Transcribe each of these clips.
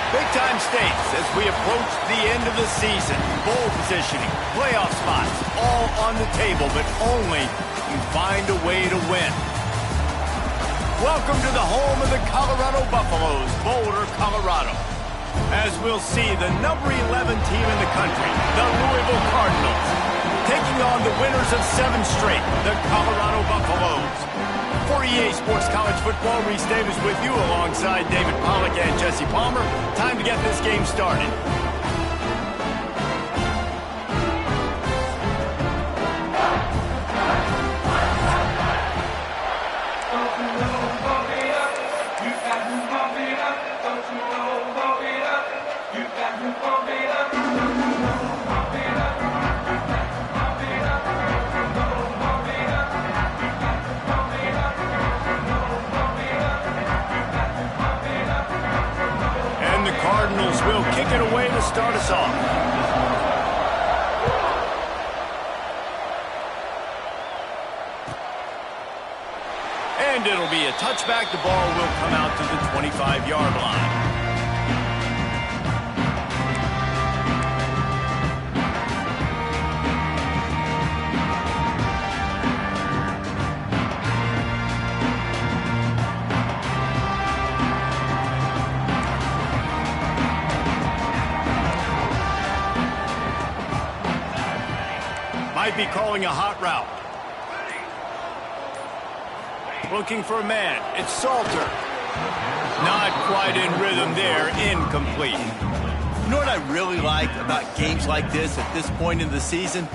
Big-time stakes as we approach the end of the season. Bowl positioning, playoff spots, all on the table, but only you find a way to win. Welcome to the home of the Colorado Buffaloes, Boulder, Colorado. As we'll see the number 11 team in the country, the Louisville Cardinals, taking on the winners of 7 straight, the Colorado Buffaloes. For EA Sports College Football, Reese Davis with you alongside David Pollack and Jesse Palmer. Time to get this game started. Cardinals will kick it away to start us off. And it'll be a touchback. The ball will come out to the 25-yard line. Might be calling a hot route. Looking for a man. It's Salter. Not quite in rhythm there. Incomplete. You know what I really like about games like this at this point in the season?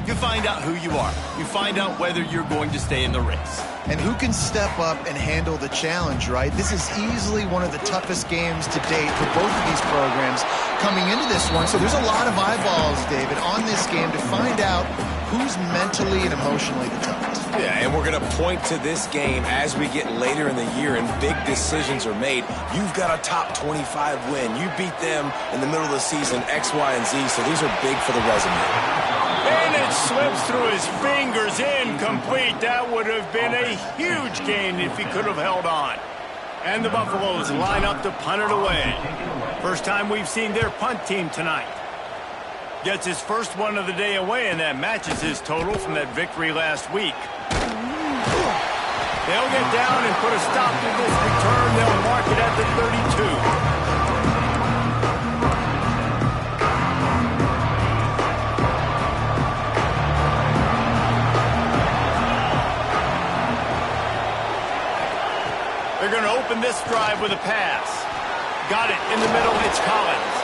You find out who you are. You find out whether you're going to stay in the race. And who can step up and handle the challenge, right? This is easily one of the toughest games to date for both of these programs coming into this one. So there's a lot of eyeballs, David, on this game to find out who's mentally and emotionally the toughest. Yeah, and we're going to point to this game as we get later in the year and big decisions are made. You've got a top 25 win. You beat them in the middle of the season, X, Y, and Z, so these are big for the resume. And it slips through his fingers, incomplete. That would have been a huge gain if he could have held on. And the Buffaloes line up to punt it away. First time we've seen their punt team tonight. Gets his first one of the day away, and that matches his total from that victory last week. They'll get down and put a stop to this return. They'll mark it at the 32. They're going to open this drive with a pass. Got it in the middle. It's Collins.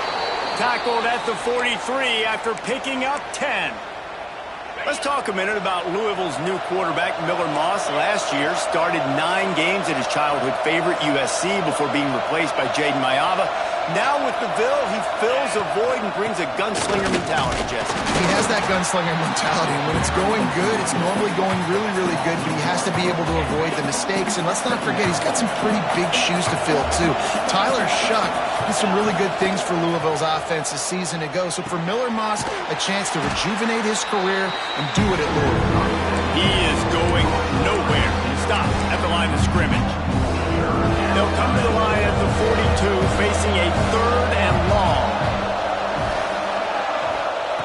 Tackled at the 43 after picking up 10. Let's talk a minute about Louisville's new quarterback, Miller Moss. Last year, started 9 games at his childhood favorite, USC, before being replaced by Jaden Mayava. Now with the Ville, he fills a void and brings a gunslinger mentality, Jesse. He has that gunslinger mentality. When it's going good, it's normally going really, really good, but he has to be able to avoid the mistakes. And let's not forget, he's got some pretty big shoes to fill, too. Tyler Shuck did some really good things for Louisville's offense this season ago. So for Miller Moss, a chance to rejuvenate his career and do it at Louisville. He is going nowhere. Stopped at the line of scrimmage. They'll come to the line at the 42, facing a 3rd and long.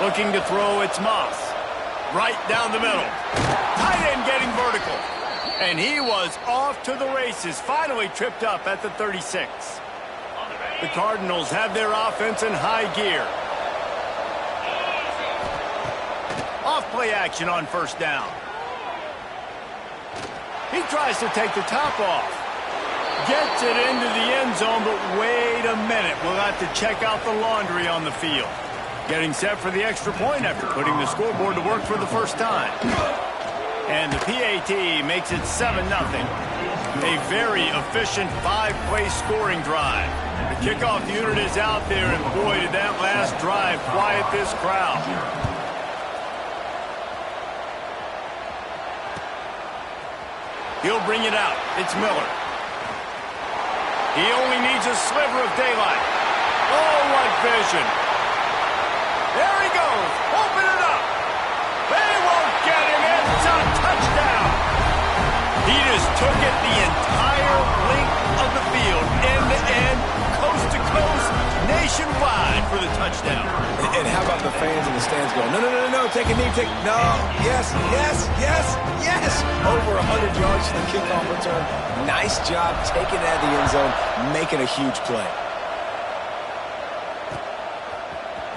Looking to throw, it's Moss. Right down the middle. Tight end getting vertical. And he was off to the races, finally tripped up at the 36. The Cardinals have their offense in high gear. Off play action on first down. He tries to take the top off. Gets it into the end zone, but wait a minute. We'll have to check out the laundry on the field. Getting set for the extra point after putting the scoreboard to work for the first time. And the PAT makes it 7-0. A very efficient 5-play scoring drive. The kickoff unit is out there, and boy, did that last drive quiet this crowd. He'll bring it out. It's Miller. He only needs a sliver of daylight. Oh, what vision. There he goes. Open it up. They won't get him. It's a touchdown. He just took it the entire length of the field, end to end, coast to coast, for the touchdown. And how about the fans in the stands going, no, no, no, no, no, take a knee, no, yes, yes, yes, yes. Over 100 yards to the kickoff return. Nice job taking it out of the end zone, making a huge play.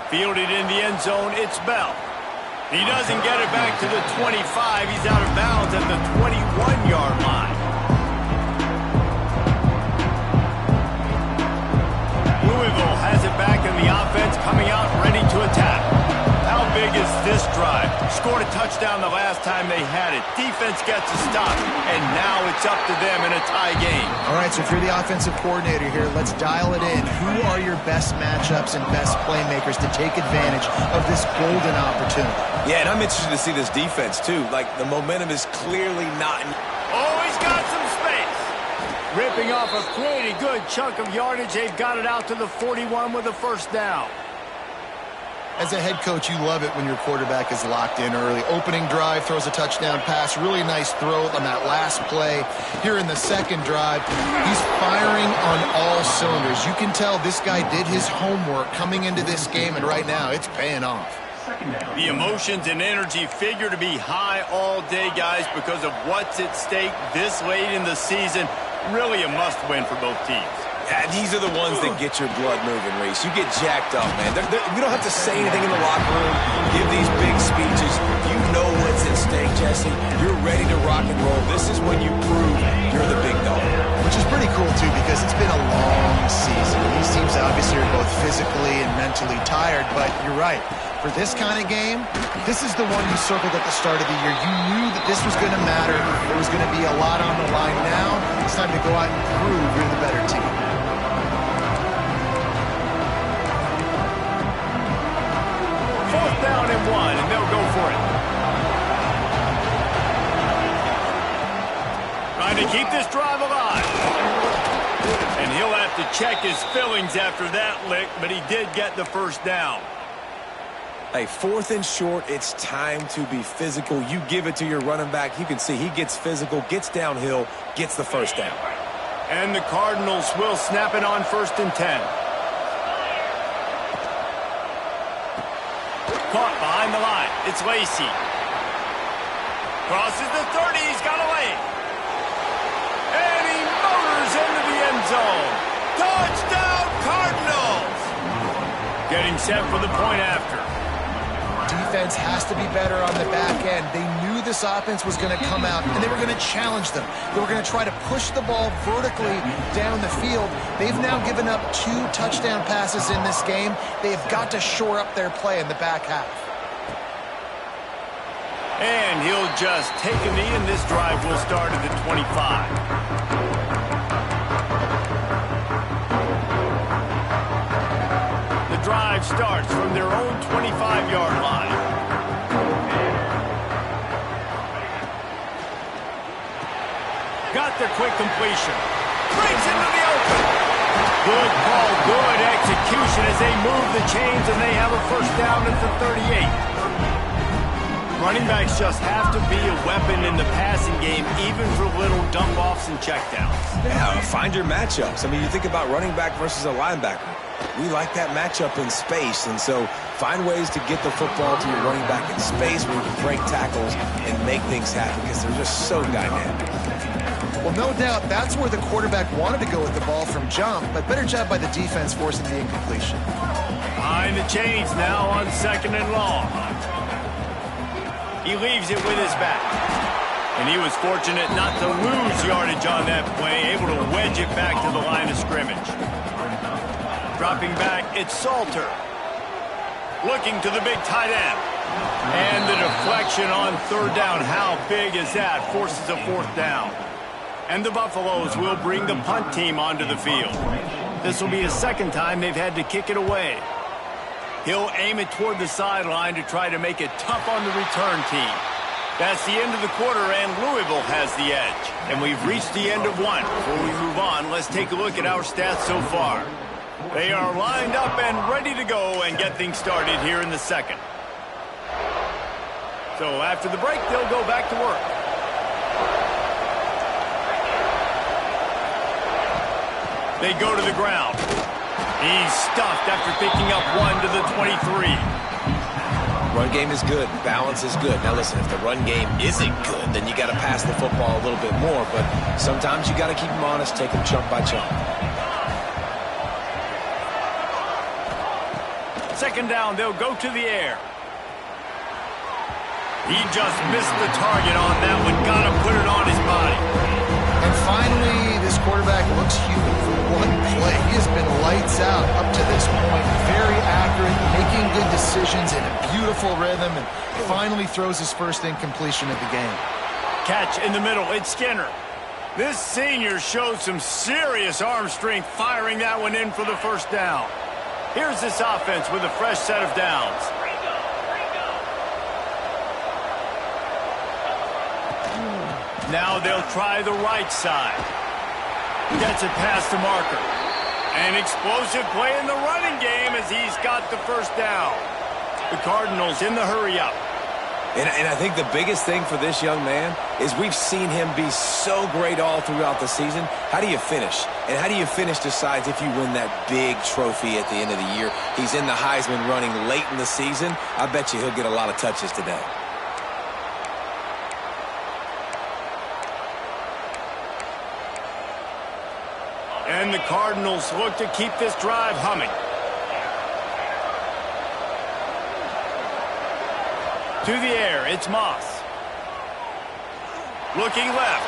Fielded in the end zone, it's Bell. He doesn't get it back to the 25. He's out of bounds at the 21-yard line. Louisville has it back in the offense, coming out ready to attack. How big is this drive? Scored a touchdown the last time they had it. Defense gets a stop, and now it's up to them in a tie game. All right, so if you're the offensive coordinator here, let's dial it in. Who are your best matchups and best playmakers to take advantage of this golden opportunity? Yeah, and I'm interested to see this defense, too. Like, the momentum is clearly not... Oh, he's got some space. Ripping off a pretty good chunk of yardage. They've got it out to the 41 with a first down. As a head coach, you love it when your quarterback is locked in early. Opening drive, throws a touchdown pass. Really nice throw on that last play. Here in the second drive, he's firing on all cylinders. You can tell this guy did his homework coming into this game, and right now it's paying off. The emotions and energy figure to be high all day, guys, because of what's at stake this late in the season. Really a must-win for both teams. Yeah, these are the ones that get your blood moving, Reese. You get jacked up, man. We don't have to say anything in the locker room, give these big speeches. You know what's at stake, Jesse. You're ready to rock and roll. This is when you prove you're the big dog. Which is pretty cool, too, because it's been a long season. These teams obviously are both physically and mentally tired, but you're right. For this kind of game, this is the one you circled at the start of the year. You knew that this was going to matter. There was going to be a lot on the line. Now it's time to go out and prove you're the better team. Fourth down and 1, and they'll go for it. Trying to keep this drive alive. And he'll have to check his fillings after that lick, but he did get the first down. Hey, fourth and short, it's time to be physical. You give it to your running back. You can see he gets physical, gets downhill, gets the first down. And the Cardinals will snap it on 1st and 10. Caught behind the line. It's Lacey. Crosses the 30. He's got a lane. And he motors into the end zone. Touchdown, Cardinals! Getting set for the point after. Defense has to be better on the back end. They knew this offense was going to come out, and they were going to challenge them. They were going to try to push the ball vertically down the field. They've now given up 2 touchdown passes in this game. They have got to shore up their play in the back half. And he'll just take a knee, and this drive will start at the 25. Drive starts from their own 25-yard line. Got the quick completion. Breaks into the open. Good call, good execution as they move the chains, and they have a first down at the 38. Running backs just have to be a weapon in the passing game, even for little dump-offs and checkdowns. Yeah, find your matchups. I mean, you think about running back versus a linebacker. We like that matchup in space, and so find ways to get the football to your running back in space where you can break tackles and make things happen because they're just so dynamic. Well, no doubt that's where the quarterback wanted to go with the ball from jump, but better job by the defense forcing the incompletion. Behind the chains now on 2nd and long. He leaves it with his back. And he was fortunate not to lose yardage on that play, able to wedge it back to the line of scrimmage. Dropping back, it's Salter. Looking to the big tight end. And the deflection on 3rd down. How big is that? Forces a 4th down. And the Buffaloes will bring the punt team onto the field. This will be the 2nd time they've had to kick it away. He'll aim it toward the sideline to try to make it tough on the return team. That's the end of the quarter, and Louisville has the edge. And we've reached the end of one. Before we move on, let's take a look at our stats so far. They are lined up and ready to go and get things started here in the 2nd. So after the break, they'll go back to work. They go to the ground. He's stuffed after picking up 1 to the 23. Run game is good. Balance is good. Now listen, if the run game isn't good, then you got to pass the football a little bit more. But sometimes you got to keep them honest, take them chunk by chunk. Second down, they'll go to the air. He just missed the target on that one. Got to put it on his body. And finally, this quarterback looks human for one play. He has been lights out up to this point. Very accurate, making good decisions in a beautiful rhythm, and finally throws his first incompletion of the game. Catch in the middle. It's Skinner. This senior showed some serious arm strength firing that one in for the first down. Here's this offense with a fresh set of downs. Now they'll try the right side. Gets it past the marker. An explosive play in the running game as he's got the first down. The Cardinals in the hurry-up. And I think the biggest thing for this young man is we've seen him be so great all throughout the season. How do you finish? And how do you finish decides if you win that big trophy at the end of the year. He's in the Heisman running late in the season. I bet you he'll get a lot of touches today. And the Cardinals look to keep this drive humming. To the air, it's Moss. Looking left.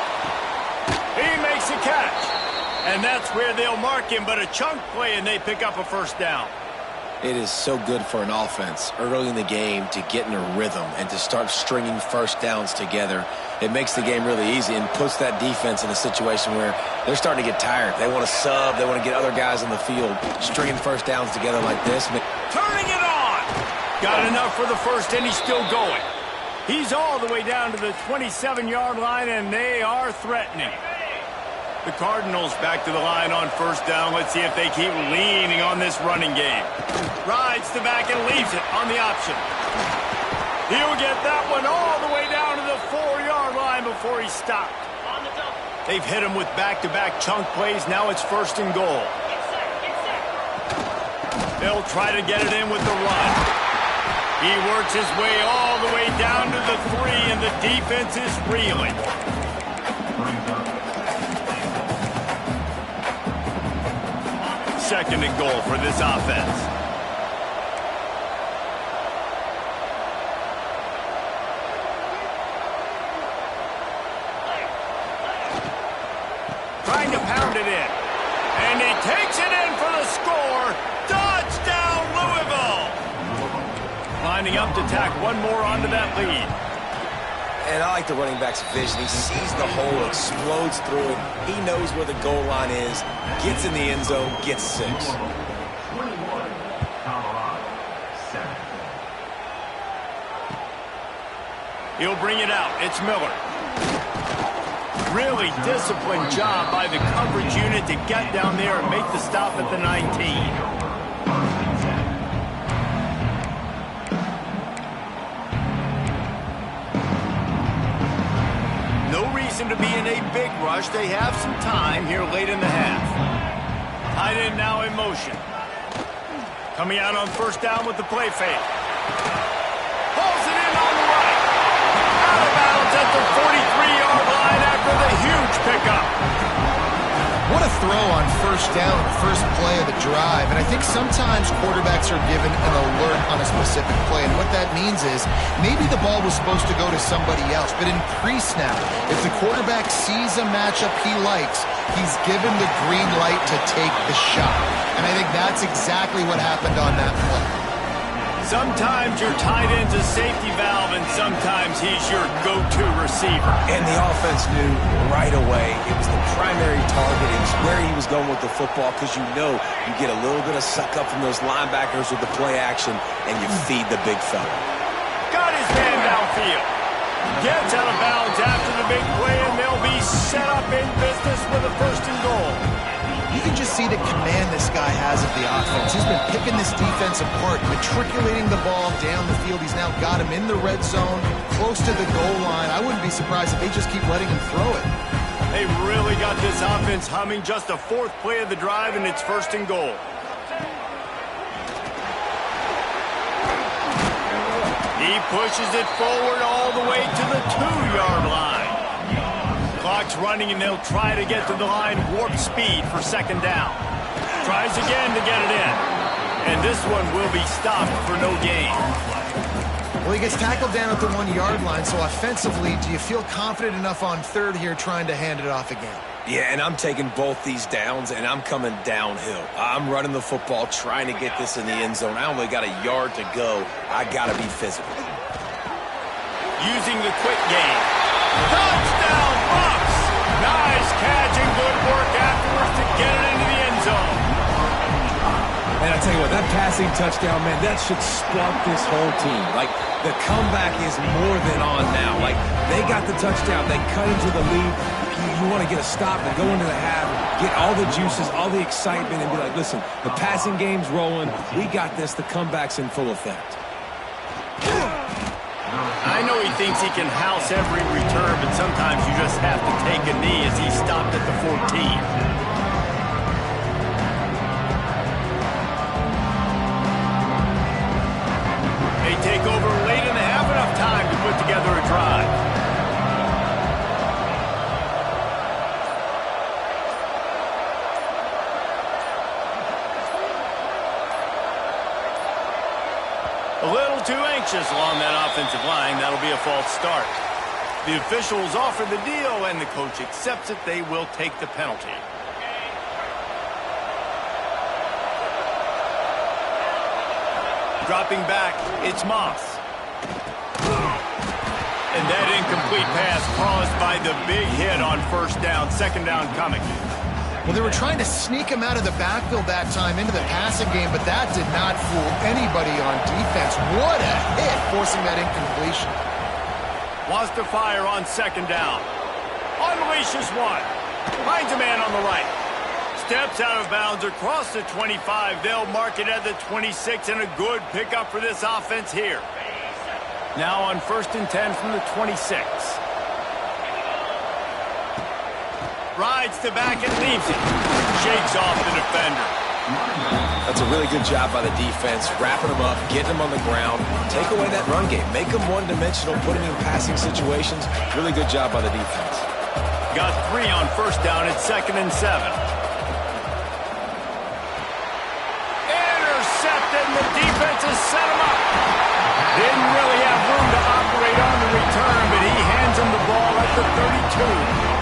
He makes a catch. And that's where they'll mark him, but a chunk play and they pick up a first down. It is so good for an offense early in the game to get in a rhythm and to start stringing first downs together. It makes the game really easy and puts that defense in a situation where they're starting to get tired. They want to sub. They want to get other guys on the field. Stringing first downs together like this. Turning it on. Got enough for the first, and he's still going. He's all the way down to the 27-yard line, and they are threatening. The Cardinals back to the line on first down. Let's see if they keep leaning on this running game. Rides the back and leaves it on the option. He'll get that one all the way down to the 4-yard line before he's stopped. They've hit him with back-to-back chunk plays. Now it's first and goal. They'll try to get it in with the run. He works his way all the way down to the 3, and the defense is reeling. Second and goal for this offense. Trying to pound it in. And he takes it in for the score. Touchdown, Louisville! Lining up to tack one more onto that lead. And I like the running back's vision. He sees the hole, explodes through it. He knows where the goal line is, gets in the end zone, gets 6. He'll bring it out. It's Miller. Really disciplined job by the coverage unit to get down there and make the stop at the 19. To be in a big rush. They have some time here late in the half. Tight end now in motion. Coming out on first down with the play fake. Pulls it in on the right. Out of bounds at the 43-yard line after the huge pickup. What a throw on first down, the first play of the drive. And I think sometimes quarterbacks are given an alert on a specific play. And what that means is maybe the ball was supposed to go to somebody else. But in pre-snap, if the quarterback sees a matchup he likes, he's given the green light to take the shot. And I think that's exactly what happened on that play. Sometimes your tight end's a safety valve, and sometimes he's your go-to receiver. And the offense knew right away it was the primary target. It was where he was going with the football because you know you get a little bit of suck-up from those linebackers with the play action, and you feed the big fella. Got his man downfield. Gets out of bounds after the big play, and they'll be set up in business with a first and goal. You can just see the command this guy has of the offense. He's been picking this defense apart, matriculating the ball down the field. He's now got him in the red zone, close to the goal line. I wouldn't be surprised if they just keep letting him throw it. They've really got this offense humming. Just the 4th play of the drive, and it's first and goal. He pushes it forward all the way to the 2-yard line. Clock's running, and they'll try to get to the line warp speed for second down. Tries again to get it in. And this one will be stopped for no gain. Well, he gets tackled down at the 1-yard line, so offensively, do you feel confident enough on third here trying to hand it off again? Yeah, and I'm taking both these downs, and I'm coming downhill. I'm running the football, trying to get this in the end zone. I only got a yard to go. I got to be physical. Using the quick game. Touchdown, Bucks! Nice catch and good work afterwards to get it into the end zone. And I tell you what, that passing touchdown, man, that should spark this whole team. Like, the comeback is more than on now. Like, they got the touchdown. They cut into the lead. You want to get a stop and go into the half, get all the juices, all the excitement, and be like, listen, the passing game's rolling. We got this. The comeback's in full effect. I know he thinks he can house every return, but sometimes you just have to take a knee as he stopped at the 14. They take over late in the half, enough time to put together a drive. A little too anxious along that offensive line. That'll be a false start. The officials offer the deal, and the coach accepts it. They will take the penalty. Dropping back, it's Moss. And that incomplete pass caused by the big hit on first down. Second down coming. Well, they were trying to sneak him out of the backfield that time into the passing game, but that did not fool anybody on defense. What a hit, forcing that incompletion. Wants to fire on second down. Unleashes one. Finds a man on the right. Steps out of bounds across the 25. They'll mark it at the 26, and a good pickup for this offense here. Now on 1st and 10 from the 26. Rides to back and leaves it. Shakes off the defender. That's a really good job by the defense, wrapping them up, getting them on the ground. Take away that run game. Make them one-dimensional, put them in passing situations. Really good job by the defense. Got 3 on first down at 2nd and 7. Intercepted, and the defense has set him up. Didn't really have room to operate on the return, but he hands him the ball at the 32.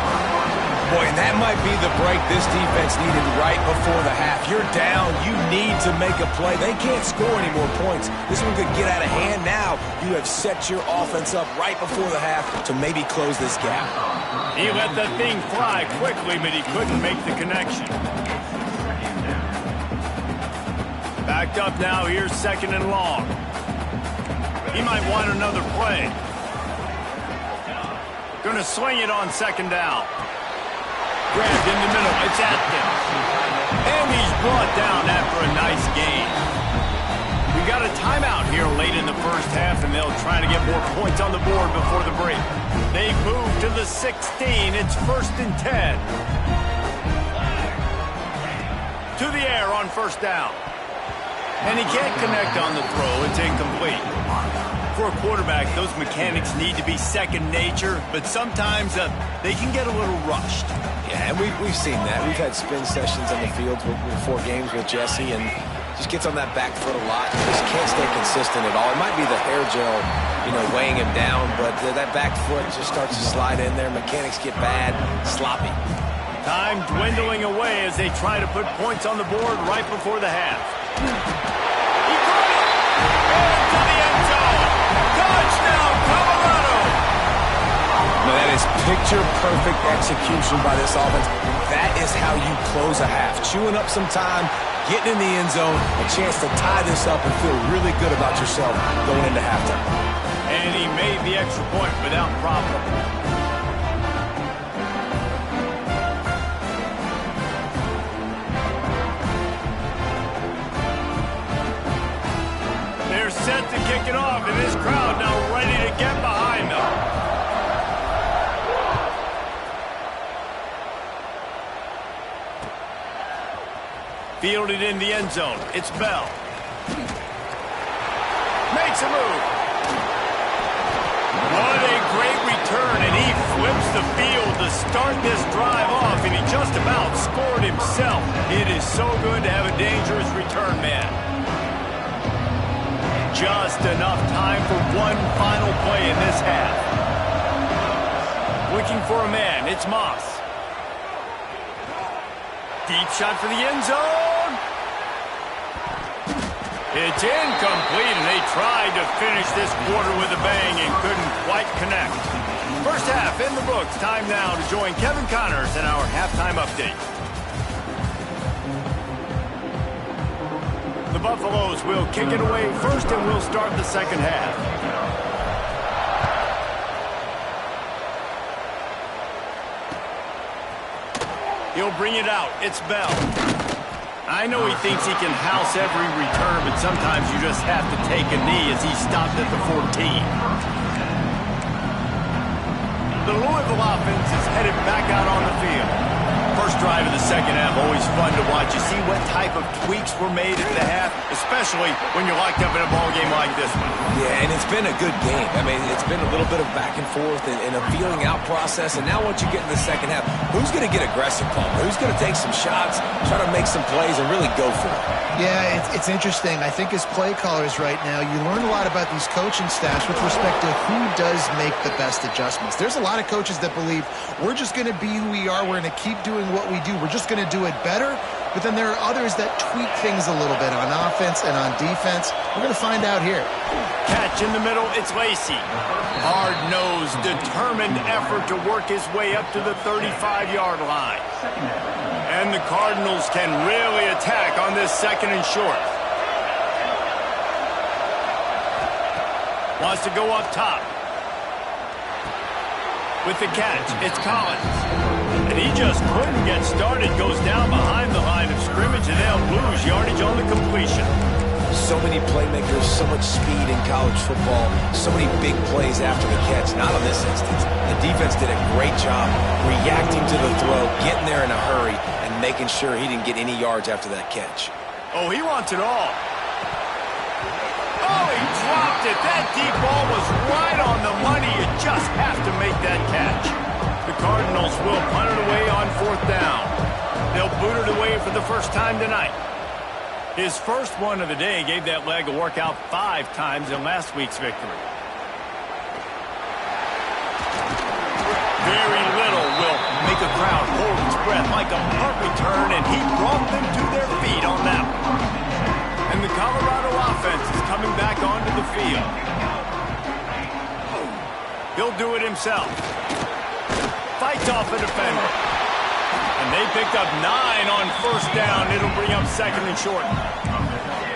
Boy, and that might be the break this defense needed right before the half. You're down. You need to make a play. They can't score any more points. This one could get out of hand now. You have set your offense up right before the half to maybe close this gap. He let that thing fly quickly, but he couldn't make the connection. Backed up now. Here's 2nd and long. He might want another play. Gonna swing it on 2nd down. Grabbed in the middle. It's Atkins. And he's brought down after a nice gain. We got a timeout here late in the first half, and they'll try to get more points on the board before the break. They move to the 16. It's 1st and 10. To the air on first down. And he can't connect on the throw. It's incomplete. For a quarterback, those mechanics need to be second nature, but sometimes they can get a little rushed. Yeah, and we've seen that. We've had spin sessions on the field before games with Jesse, and just gets on that back foot a lot. Just can't stay consistent at all. It might be the hair gel, weighing him down, but that back foot just starts to slide in there. Mechanics get bad, sloppy. Time dwindling away as they try to put points on the board right before the half. He caught it! Into the end zone! Touchdown, Colorado! Now that is picture-perfect execution by this offense. That is how you close a half. Chewing up some time, getting in the end zone, a chance to tie this up and feel really good about yourself going into halftime. And he made the extra point without problem. They're set to kick it off, and this crowd now ready to get behind them. Fielded in the end zone. It's Bell. Makes a move. What a great return, and he flips the field to start this drive off, and he just about scored himself. It is so good to have a dangerous return man. Just enough time for one final play in this half. Looking for a man, it's Moss. Deep shot for the end zone. It's incomplete, and they tried to finish this quarter with a bang and couldn't quite connect. First half in the books. Time now to join Kevin Connors in our halftime update. The Buffaloes will kick it away first, and we'll start the second half. He'll bring it out. It's Bell. I know he thinks he can house every return, but sometimes you just have to take a knee as he stopped at the 14. The Louisville offense is headed back out on the field. First drive of the second half, always fun to watch. You see what type of tweaks were made at the half, especially when you're locked up in a ball game like this one. Yeah, and it's been a good game. I mean, it's been a little bit of back and forth and a feeling out process. And now once you get in the second half, who's going to get aggressive, Palmer? Who's going to take some shots, try to make some plays, and really go for it? Yeah, it's interesting. I think as play callers right now, you learn a lot about these coaching staffs with respect to who does make the best adjustments. There's a lot of coaches that believe we're just going to be who we are. We're going to keep doing what we do. We're just going to do it better. But then there are others that tweak things a little bit on offense and on defense. We're going to find out here. Catch in the middle, it's Lacey. Hard-nosed, determined effort to work his way up to the 35-yard line. And the Cardinals can really attack on this second and short. Wants to go up top. With the catch, it's Collins. And he just couldn't get started. Goes down behind the line of scrimmage, and they'll lose yardage on the completion. So many playmakers, so much speed in college football, so many big plays after the catch. Not in this instance. The defense did a great job reacting to the throw, getting there in a hurry, and making sure he didn't get any yards after that catch. Oh, he wants it all. Oh, he dropped it. That deep ball was right on the money. You just have to make that catch. The Cardinals will punt it away on fourth down. They'll boot it away for the first time tonight. His first one of the day gave that leg a workout 5 times in last week's victory. Very little will make a crowd hold its breath like a punt return, and he brought them to their feet on that one. And the Colorado offense is coming back onto the field. He'll do it himself. Fights off a defender. And they picked up 9 on first down. It'll bring up second and short.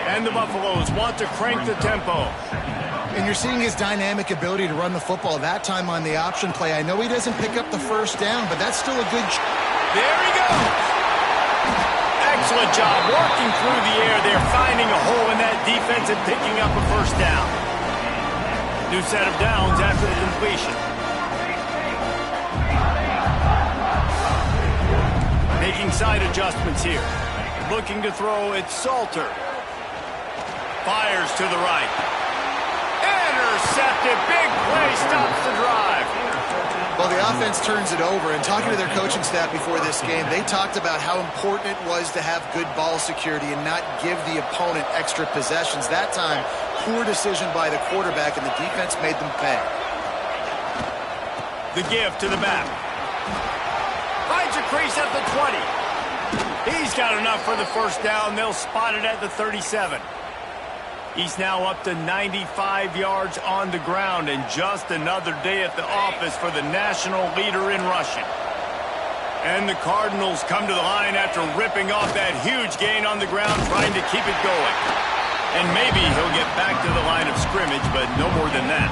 And the Buffaloes want to crank the tempo. And you're seeing his dynamic ability to run the football. That time on the option play, I know he doesn't pick up the first down, but that's still a good... There he goes! Excellent job working through the air there, finding a hole in that defense and picking up a first down. New set of downs after the completion. Making side adjustments here. Looking to throw, it's Salter. Fires to the right. Intercepted. Big play stops the drive. Well, the offense turns it over, and talking to their coaching staff before this game, they talked about how important it was to have good ball security and not give the opponent extra possessions. That time, poor decision by the quarterback, and the defense made them pay. The give to the back. Finds a crease at the 20. He's got enough for the first down. They'll spot it at the 37. He's now up to 95 yards on the ground, and just another day at the office for the national leader in rushing. And the Cardinals come to the line after ripping off that huge gain on the ground, trying to keep it going. And maybe he'll get back to the line of scrimmage, but no more than that.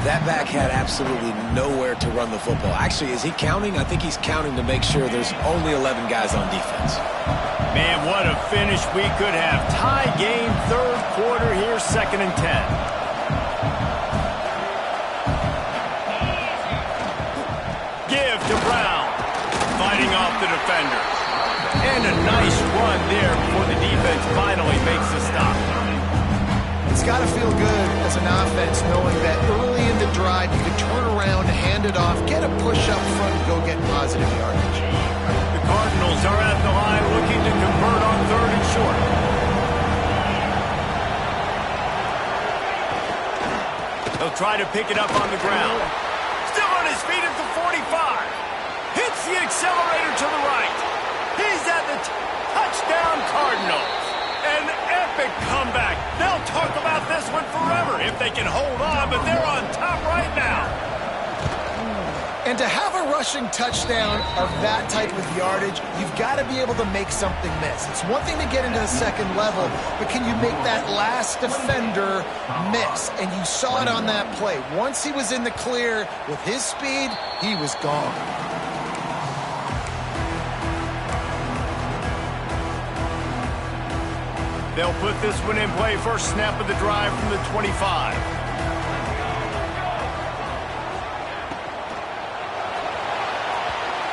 That back had absolutely nowhere to run the football. Actually, is he counting? I think he's counting to make sure there's only 11 guys on defense. Man, what a finish we could have. Tie game, third quarter here, 2nd and 10. Give to Brown. Fighting off the defender. And a nice run there before the defense finally makes the stop. It's got to feel good as an offense knowing that early in the drive you can turn around, hand it off, get a push up front, and go get positive yardage. The Cardinals are at the line looking to convert on 3rd and short. He'll try to pick it up on the ground. Still on his feet at the 45. Hits the accelerator to the right. He's at the touchdown Cardinals. An epic comeback. They'll talk about this one forever if they can hold on, but they're on top right now. And to have a rushing touchdown of that type of yardage, you've got to be able to make something miss. It's one thing to get into the second level, but can you make that last defender miss? And you saw it on that play. Once he was in the clear with his speed, he was gone. They'll put this one in play. First snap of the drive from the 25.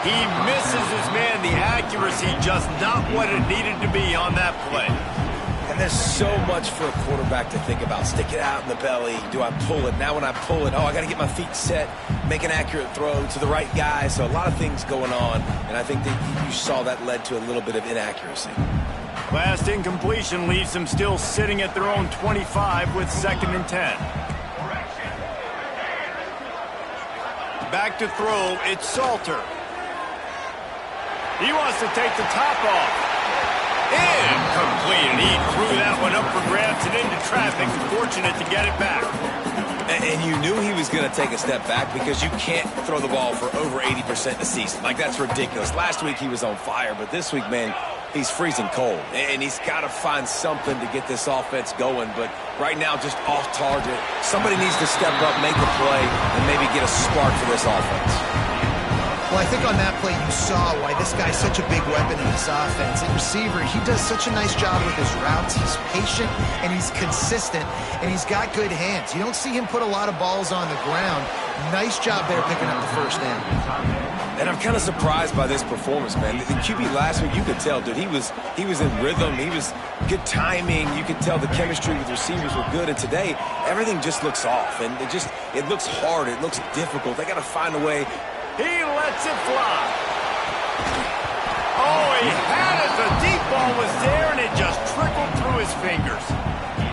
He misses his man. The accuracy just not what it needed to be on that play. And there's so much for a quarterback to think about. Stick it out in the belly. Do I pull it? Now when I pull it, I got to get my feet set, make an accurate throw to the right guy. So a lot of things going on, and I think that you saw that led to a little bit of inaccuracy. Last incompletion leaves them still sitting at their own 25 with 2nd and 10. Back to throw, it's Salter. He wants to take the top off. Incomplete, and he threw that one up for grabs and into traffic. Fortunate to get it back. And you knew he was going to take a step back because you can't throw the ball for over 80% a season. Like, that's ridiculous. Last week he was on fire, but this week, man, he's freezing cold. And he's got to find something to get this offense going. But right now, just off target. Somebody needs to step up, make a play, and maybe get a spark for this offense. Well, I think on that play you saw why this guy's such a big weapon in this offense. At receiver, he does such a nice job with his routes. He's patient, and he's consistent, and he's got good hands. You don't see him put a lot of balls on the ground. Nice job there picking up the first down. And I'm kind of surprised by this performance, man. The QB last week, you could tell, dude, he was in rhythm. He was good timing. You could tell the chemistry with receivers were good. And today, everything just looks off. And it looks hard. It looks difficult. They got to find a way. He lets it fly. Oh, he had it. The deep ball was there, and it just trickled through his fingers.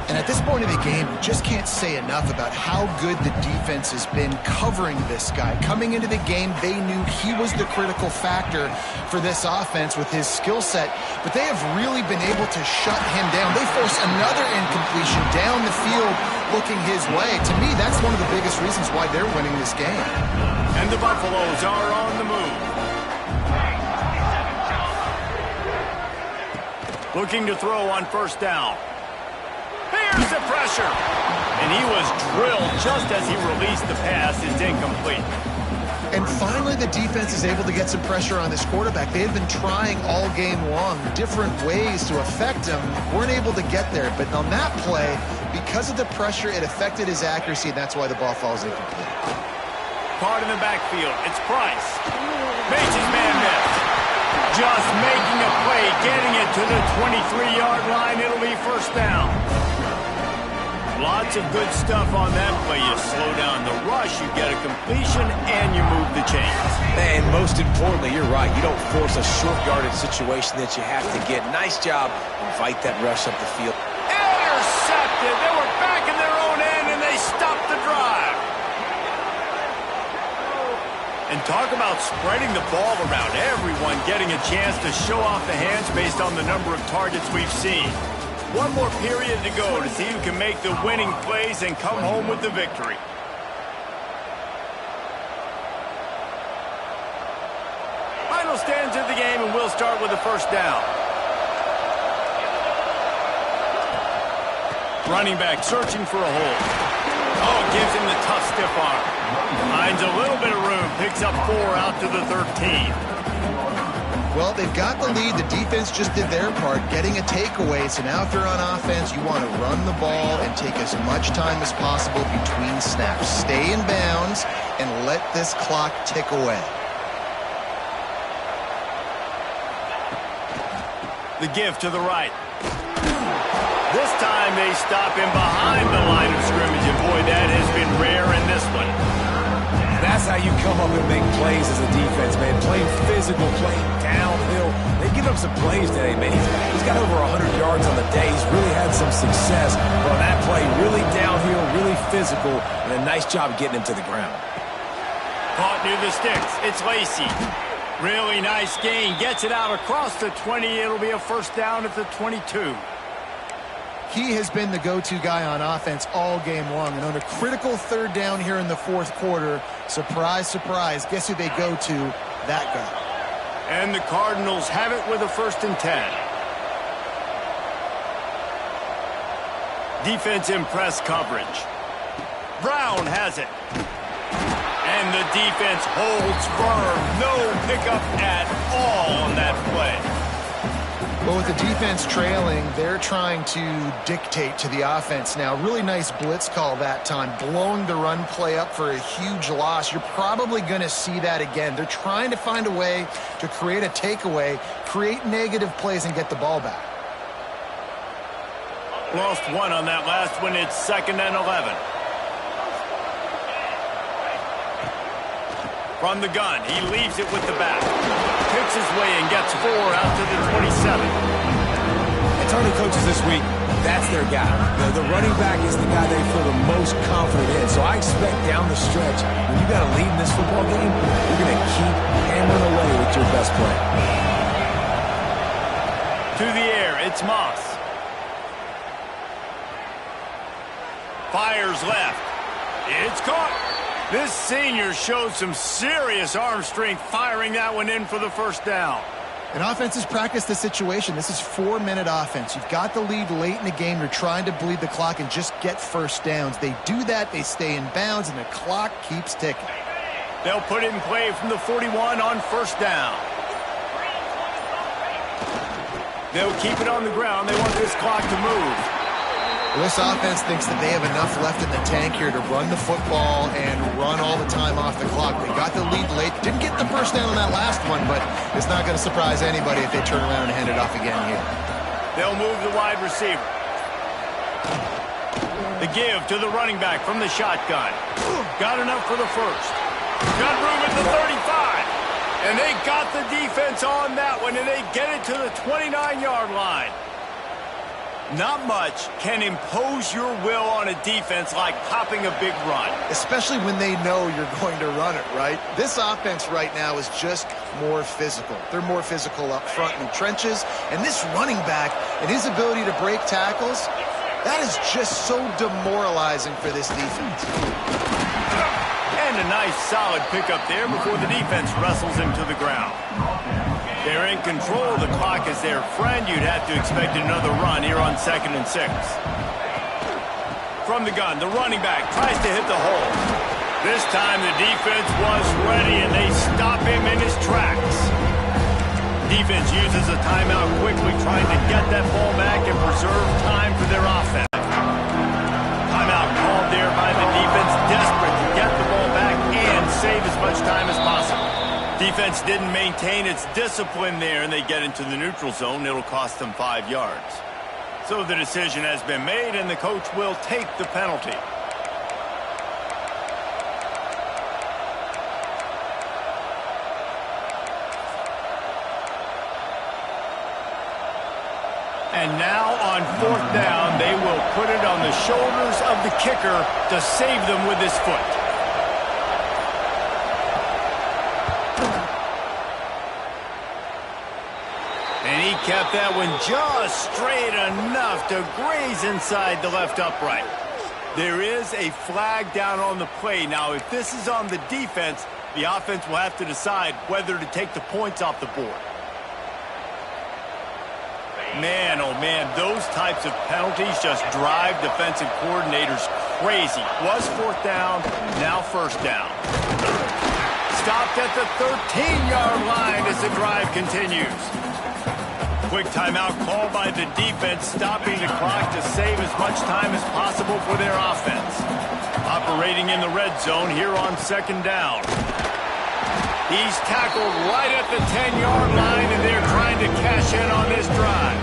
And at this point of the game, you just can't say enough about how good the defense has been covering this guy. Coming into the game, they knew he was the critical factor for this offense with his skill set, but they have really been able to shut him down. They force another incompletion down the field looking his way. To me, that's one of the biggest reasons why they're winning this game. And the Buffaloes are on the move. Looking to throw on first down. Here's the pressure. And he was drilled just as he released the pass. It's incomplete. And finally, the defense is able to get some pressure on this quarterback. They had been trying all game long different ways to affect him. Weren't able to get there. But on that play, because of the pressure, it affected his accuracy, and that's why the ball falls incomplete. Caught in the backfield. It's Price. Makes his man miss. Just making a play, getting it to the 23-yard line. It'll be first down. Lots of good stuff on that play. You slow down the rush, you get a completion, and you move the chains. And most importantly, you're right. You don't force a short yardage situation that you have to get. Nice job. Invite that rush up the field. Intercepted. They were back in their own end, and they stopped the drive. And talk about spreading the ball around. Everyone getting a chance to show off the hands based on the number of targets we've seen. One more period to go to see who can make the winning plays and come home with the victory. Final stands of the game, and we'll start with the first down. Running back searching for a hole. Oh, gives him the tough stiff arm. Finds a little bit of room, picks up 4 out to the 13. Well, they've got the lead. The defense just did their part, getting a takeaway. So now if you're on offense, you want to run the ball and take as much time as possible between snaps. Stay in bounds and let this clock tick away. The give to the right. This time they stop him behind the line of scrimmage, and boy, that has been rare in this one. That's how you come up and make plays as a defense, man. Playing physical, playing downhill. They give up some plays today, man. He's got over 100 yards on the day. He's really had some success. But on that play, really downhill, really physical, and a nice job getting him to the ground. Caught near the sticks. It's Lacey. Really nice gain. Gets it out across the 20. It'll be a first down at the 22. He has been the go-to guy on offense all game long. And on a critical third down here in the fourth quarter, surprise, surprise, guess who they go to? That guy. And the Cardinals have it with a 1st and 10. Defense in press coverage. Brown has it. And the defense holds firm. No pickup at all on that play. Well, with the defense trailing, they're trying to dictate to the offense now. Really nice blitz call that time, blowing the run play up for a huge loss. You're probably going to see that again. They're trying to find a way to create a takeaway, create negative plays, and get the ball back. Lost one on that last one. It's 2nd and 11. From the gun, he leaves it with the back. Picks his way and gets 4 out to the 27. And Tony coaches this week, that's their guy. The running back is the guy they feel the most confident in. So I expect down the stretch, when you got a lead in this football game, you're going to keep hammering away with your best play. To the air, it's Moss. Fires left. It's caught. This senior showed some serious arm strength firing that one in for the first down. And offenses practice the situation. This is 4-minute offense. You've got the lead late in the game. You're trying to bleed the clock and just get first downs. They do that. They stay in bounds, and the clock keeps ticking. They'll put it in play from the 41 on 1st down. They'll keep it on the ground. They want this clock to move. Well, this offense thinks that they have enough left in the tank here to run the football and run all the time off the clock. They got the lead late. Didn't get the first down on that last one, but it's not going to surprise anybody if they turn around and hand it off again here. They'll move the wide receiver. The give to the running back from the shotgun. Got enough for the first. Got room at the 35. And they got the defense on that one, and they get it to the 29-yard line. Not much can impose your will on a defense like popping a big run. Especially when they know you're going to run it, right? This offense right now is just more physical. They're more physical up front in the trenches. And this running back and his ability to break tackles, that is just so demoralizing for this defense. And a nice solid pickup there before the defense wrestles him to the ground. They're in control. The clock is their friend. You'd have to expect another run here on 2nd and 6. From the gun, the running back tries to hit the hole. This time the defense was ready, and they stop him in his tracks. Defense uses a timeout quickly, trying to get that ball back and preserve time for their offense. Timeout called there by the defense, desperate to get the ball back and save as much time as possible. Defense didn't maintain its discipline there, and they get into the neutral zone. It'll cost them 5 yards. So the decision has been made, and the coach will take the penalty. And now on 4th down, they will put it on the shoulders of the kicker to save them with his foot. And he kept that one just straight enough to graze inside the left upright. There is a flag down on the play. Now, if this is on the defense, the offense will have to decide whether to take the points off the board. Man, oh man, those types of penalties just drive defensive coordinators crazy. Was 4th down, now 1st down. Stopped at the 13-yard line as the drive continues. Quick timeout called by the defense, stopping the clock to save as much time as possible for their offense. Operating in the red zone here on 2nd down. He's tackled right at the 10-yard line, and they're trying to cash in on this drive.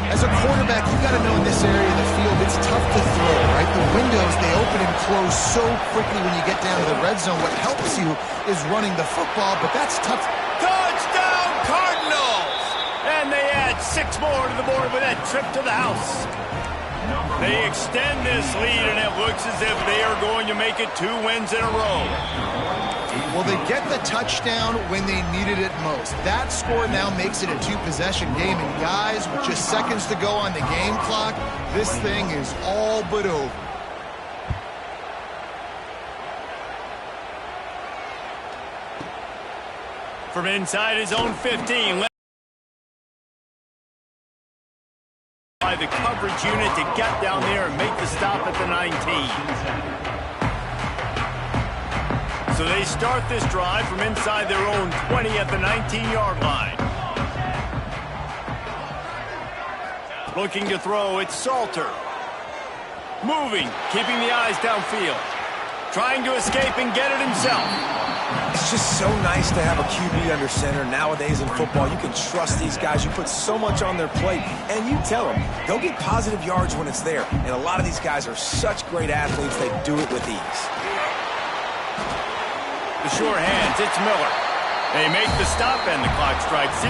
As a quarterback, you got to know in this area of the field, it's tough to throw, right? The windows, they open and close so quickly when you get down to the red zone. What helps you is running the football, but that's tough. Touchdown, Cardinals! And they add 6 more to the board with that trip to the house. They extend this lead, and it looks as if they are going to make it 2 wins in a row. Well, they get the touchdown when they needed it most. That score now makes it a 2-possession game. And guys, with just seconds to go on the game clock, this thing is all but over. From inside his own 15, by the coverage unit to get down there and make the stop at the 19. So they start this drive from inside their own 20 at the 19-yard line. Looking to throw, it's Salter. Moving, keeping the eyes downfield. Trying to escape and get it himself. It's just so nice to have a QB under center. Nowadays in football, you can trust these guys. You put so much on their plate, and you tell them they'll get positive yards when it's there. And a lot of these guys are such great athletes, they do it with ease. The sure hands, it's Miller. They make the stop and the clock strikes 0.